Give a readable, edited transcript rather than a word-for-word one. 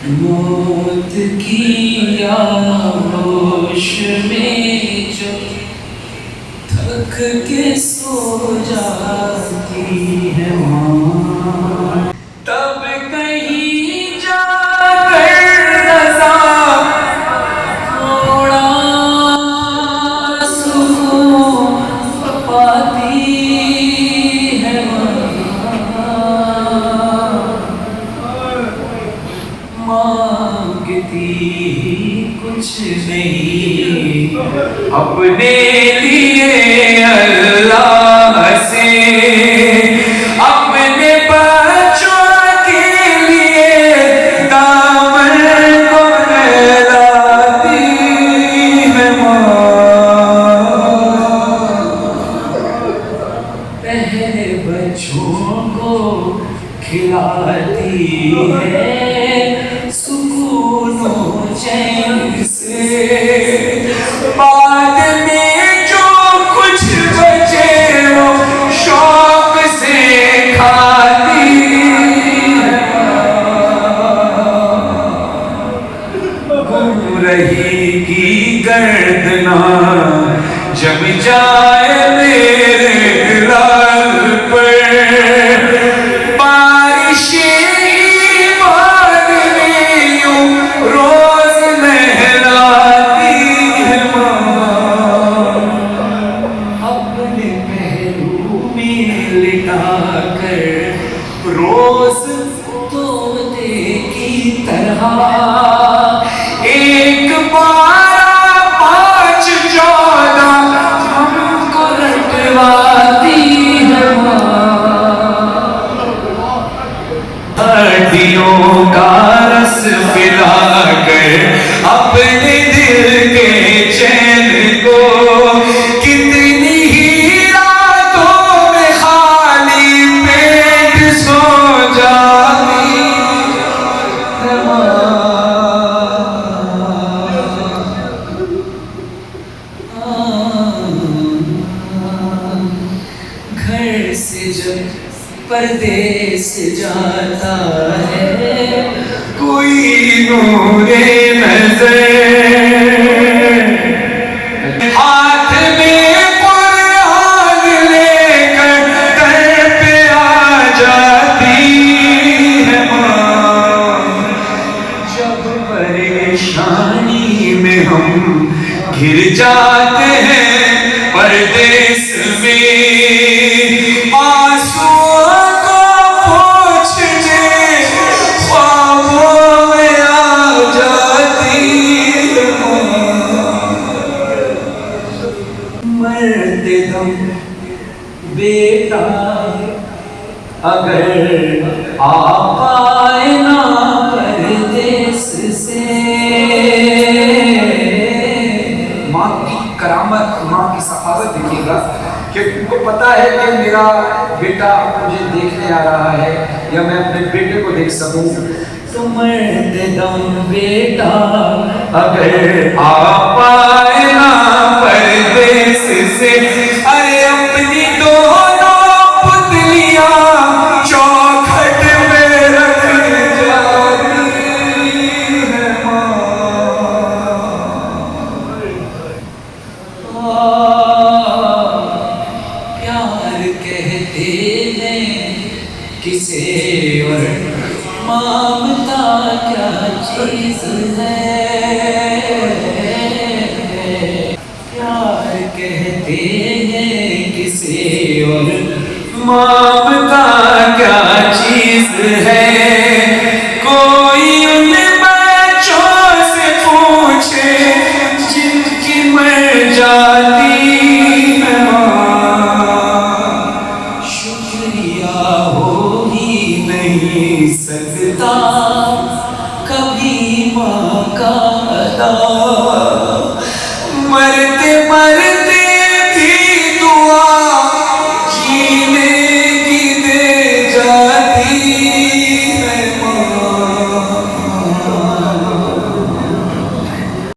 موت کی آغوش میں جو تھک کے سو جاتی ہے ماں، تب کہیں جا کر رضا تھوڑا سکون پاتی ہے مانگتی کچھ نہیں اپنے لیے اللہ سے، اپنے بچوں کے لیے دامن کو پھیلاتی ہے ماں، پہلے بچوں کو کھلاتی ہے سکون و چین سے، بعد میں جو کچھ بچے وہ شوق سے کھاتی ہے، گم رہی کی گردنا جم جائے میرے لال پر، بارش ایمان میں یوں روز نہلاتی ہے ماں، اپنے پہلو میں لٹا کر روز طوطے کی طرح ایک بارہ پانچ چودہ ہم کو رٹواتی ہے ہڈیوں کا رس پلا کر اپنے دل کے چین کو، کتنی ہی راتوں میں خالی پیٹ سو جاتی ہے ماں، گھر سے جب پردیس جاتا ہے کوئی نور نظر، ہاتھ میں قرآن لے کر در پہ آ جاتی ہے ماں، جب پریشانی میں ہم گر جاتے ہیں پردیس میں، مرتے دم بیٹا اگر آ پائے نا پردیس سے، ماں کی کرامت، ماں کی سخاوت دیکھیے گا کہ ان کو پتا ہے کہ میرا بیٹا مجھے دیکھنے آ رہا ہے یا میں اپنے بیٹے کو دیکھ سکوں، تو مرتے دم بیٹا اگر آ پائے نا پردیس سے، ارے اپنی دونوں پتلیاں چوکھٹ میں رکھ جاتی ہے ماں، پیار کہتے ہیں کسے اور مامتا کیا چیز ہے، پیار کہتے ہیں کسے اور ماں